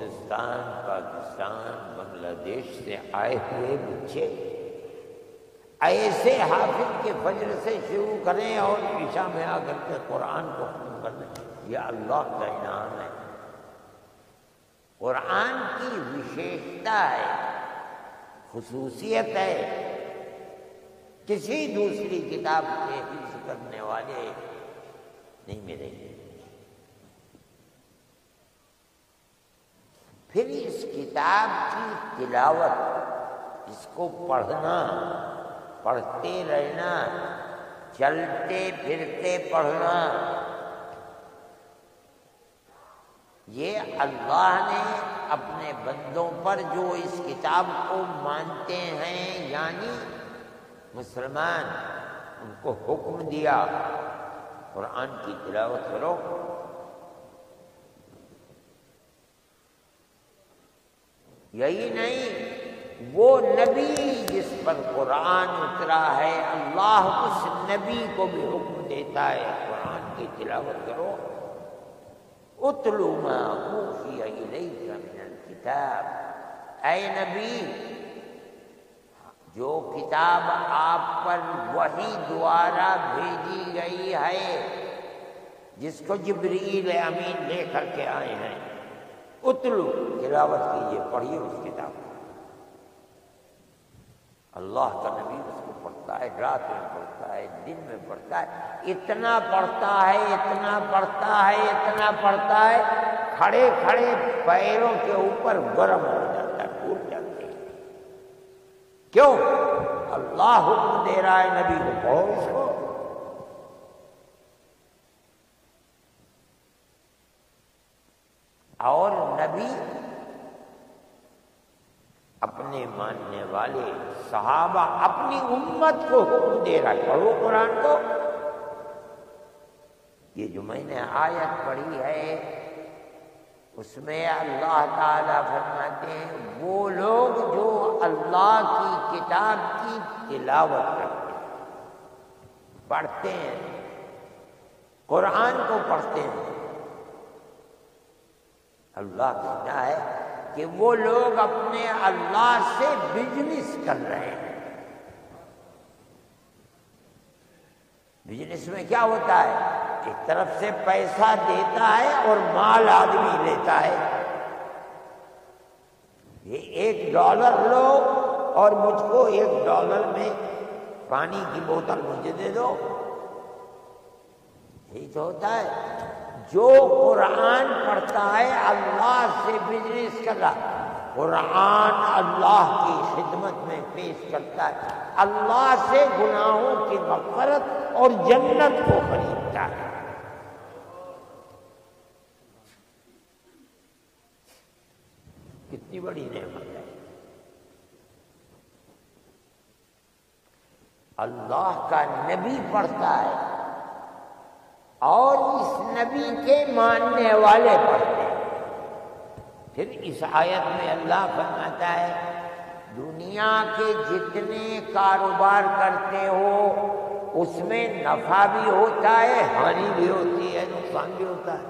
ہندوستان، پاکستان، بنگلہ دیش سے آئے ہوئے بچے ایسے حافظ کے فجر سے شروع کریں اور عشاء میں آ کر کے قرآن کو ختم کر دیں، یہ اللہ کا انعام ہے۔ قرآن کی وشیشتا ہے، خصوصیت ہے، کسی دوسری کتاب کے حفظ کرنے والے نہیں ملے گے۔ پھر اس کتاب کی تلاوت، اس کو پڑھنا، پڑھتے رہنا، چلتے پھرتے پڑھنا، یہ اللہ نے اپنے بندوں پر جو اس کتاب کو مانتے ہیں یعنی مسلمان، ان کو حکم دیا قرآن کی تلاوت کرو۔ یہی نہیں، وہ نبی جس پر قرآن اترا ہے اللہ اس نبی کو بھی حکم دیتا ہے قرآن کی تلاوت کرو۔ اتلو ما اوحی الیک من الکتاب، اے نبی جو کتاب آپ پر وحی دوارا بھیجی گئی ہے، جس کو جبرائیل امین لے کر کے آئے ہیں، اتلو تلاوت کیجیے، پڑھیے اس کتاب کو۔ اللہ کا نبی اس کو پڑھتا ہے، رات میں پڑھتا ہے، دن میں پڑھتا ہے، اتنا پڑھتا ہے، اتنا پڑھتا ہے، اتنا پڑھتا ہے، کھڑے کھڑے پیروں کے اوپر گرم ہو جاتا ہے، ٹوٹ جاتے ہیں۔ کیوں؟ اللہ حکم دے رہا ہے نبی کو، پڑھو اس کو۔ اور نبی اپنے ماننے والے صحابہ، اپنی امت کو حکم دے رہا ہے، پڑھو قرآن کو۔ یہ جو میں نے آیت پڑھی ہے اس میں اللہ تعالیٰ فرماتے ہیں وہ لوگ جو اللہ کی کتاب کی تلاوت کرتے ہیں، پڑھتے ہیں، قرآن کو پڑھتے ہیں، اللہ کہتا ہے کہ وہ لوگ اپنے اللہ سے بزنس کر رہے ہیں۔ بزنس میں کیا ہوتا ہے؟ ایک طرف سے پیسہ دیتا ہے اور مال آدمی لیتا ہے۔ یہ $1 لو اور مجھ کو $1 میں پانی کی بوتل مجھے دے دو، یہی تو ہوتا ہے۔ جو قرآن پڑھتا ہے اللہ سے بزنس کر رہا، قرآن اللہ کی خدمت میں پیش کرتا ہے، اللہ سے گناہوں کی مغفرت اور جنت کو خریدتا ہے۔ کتنی بڑی نعمت ہے۔ اللہ کا نبی پڑھتا ہے اور اس نبی کے ماننے والے پڑھتے ہیں۔ پھر اس آیت میں اللہ فرماتا ہے دنیا کے جتنے کاروبار کرتے ہو اس میں نفع بھی ہوتا ہے، ہانی بھی ہوتی ہے، نقصان بھی ہوتا ہے۔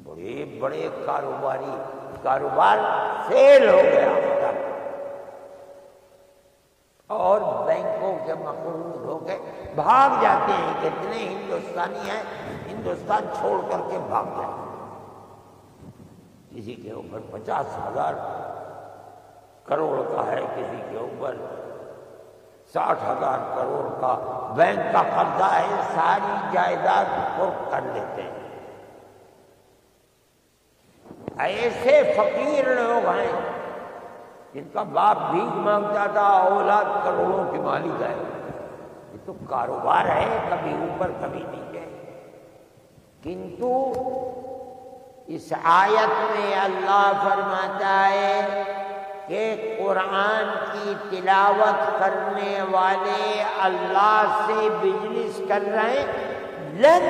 بڑے بڑے کاروبار فیل ہو گیا اور بینکوں کے مقروض ہو کے بھاگ جاتے ہیں۔ کتنے ہندوستانی ہیں ہندوستان چھوڑ کر کے بھاگ جاتے ہیں۔ کسی کے اوپر 50,000 کروڑ کا ہے، کسی کے اوپر 60,000 کروڑ کا بینک کا قبضہ ہے، ساری جائیداد کو کر لیتے ہیں۔ ایسے فقیر لوگ ہیں جن کا باپ بھیک مانگتا تھا، اولاد کروڑوں کی مالک ہے۔ یہ تو کاروبار ہے، کبھی اوپر کبھی نیچے۔ کنتو اس آیت میں اللہ فرماتا ہے کہ قرآن کی تلاوت کرنے والے اللہ سے بزنس کر رہے ہیں، لن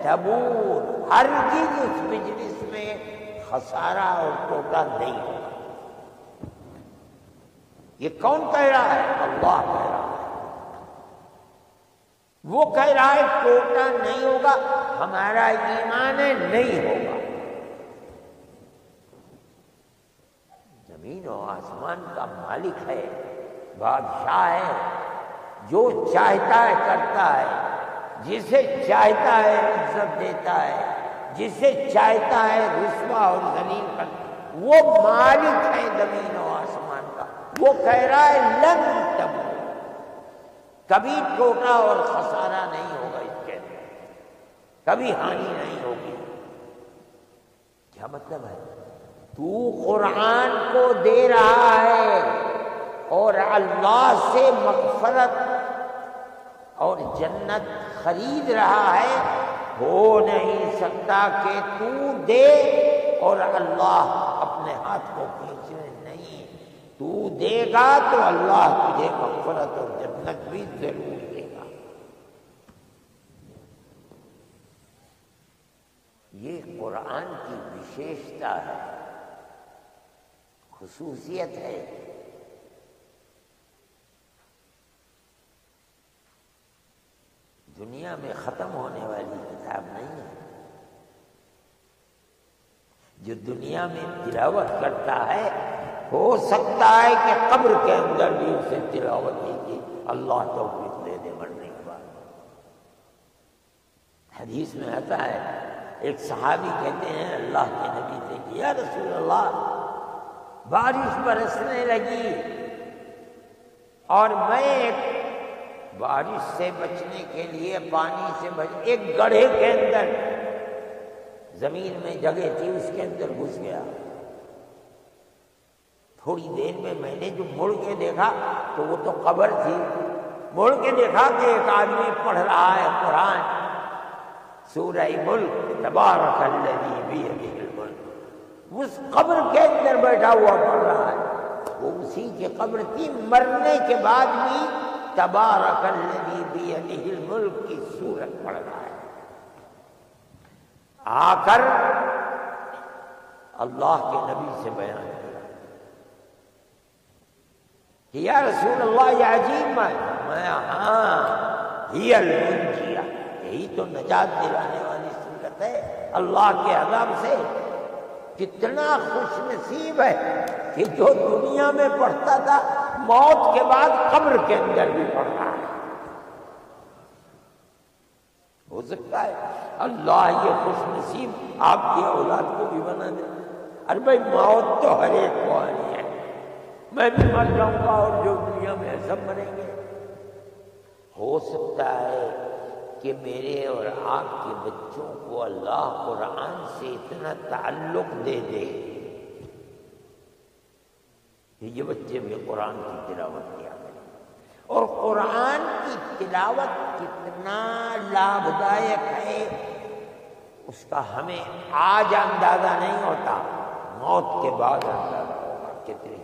تبور، ہرگز اس بزنس میں خسارہ اور ٹوٹا نہیں ہوگا۔ یہ کون کہہ رہا ہے؟ اللہ کہہ رہا ہے۔ وہ کہہ رہا ہے ٹوٹا نہیں ہوگا، ہمارا ایمان ہے نہیں ہوگا۔ آسمان کا مالک ہے، بادشاہ ہے، جو چاہتا ہے کرتا ہے، جسے چاہتا ہے عزت دیتا ہے، جسے چاہتا ہے رسوا اور ذلیل کرتا ہے، وہ مالک ہے زمین و آسمان کا۔ وہ کہہ رہا ہے لن تبور، کبھی ٹوٹا اور خسارہ نہیں ہوگا اس کے اندر، کبھی ہانی نہیں ہوگی۔ کیا مطلب ہے؟ تو قرآن کو دے رہا ہے اور اللہ سے مغفرت اور جنت خرید رہا ہے، ہو نہیں سکتا کہ تو دے اور اللہ اپنے ہاتھ کو کھینچے نہیں۔ تو دے گا تو اللہ تجھے مغفرت اور جنت بھی ضرور دے گا۔ یہ قرآن کی وشیشتا ہے، خصوصیت ہے۔ دنیا میں ختم ہونے والی کتاب نہیں ہے۔ جو دنیا میں تلاوت کرتا ہے، ہو سکتا ہے کہ قبر کے اندر بھی اسے تلاوت کی اللہ توفیق دے دے مرنے کے بعد۔ حدیث میں آتا ہے، ایک صحابی کہتے ہیں اللہ کے نبی سے کہ یا رسول اللہ، بارش برسنے لگی اور میں بارش سے بچنے کے لیے پانی سے ایک گڑھے کے اندر زمین میں جگہ تھی، اس کے اندر گھس گیا۔ تھوڑی دیر میں نے جو مڑ کے دیکھا تو وہ تو قبر تھی، مڑ کے دیکھا کہ ایک آدمی پڑھ رہا ہے قرآن، سورہ ملک، تبارک الذی بیدہ الملک، اس قبر کے اندر بیٹھا ہوا پڑھ رہا ہے۔ وہ اسی کی قبر تھی، مرنے کے بعد بھی تبارک الذی بیدہ الملک کی سورت پڑھ رہا ہے۔ آ کر اللہ کے نبی سے بیان کیا کہ یا رسول اللہ یہ عجیب میں ہاں ہی المنجیہ، یہی تو نجات دلانے والی سورت ہے اللہ کے عذاب سے۔ کتنا خوش نصیب ہے کہ جو دنیا میں پڑھتا تھا، موت کے بعد قبر کے اندر بھی پڑھ رہا ہے۔ ہو سکتا ہے اللہ یہ خوش نصیب آپ کی اولاد کو بھی بنا دے۔ ارے بھائی موت تو ہر ایک کو آنی ہے، میں بھی مر جاؤں گا اور جو دنیا میں ہے سب مریں گے۔ ہو سکتا ہے کہ میرے اور آپ کے بچوں کو اللہ قرآن سے اتنا تعلق دے دے کہ یہ بچے بھی قرآن کی تلاوت کیا کریں۔ اور قرآن کی تلاوت کتنا لابھدائک ہے اس کا ہمیں آج اندازہ نہیں ہوتا، موت کے بعد اندازہ ہوگا کتنی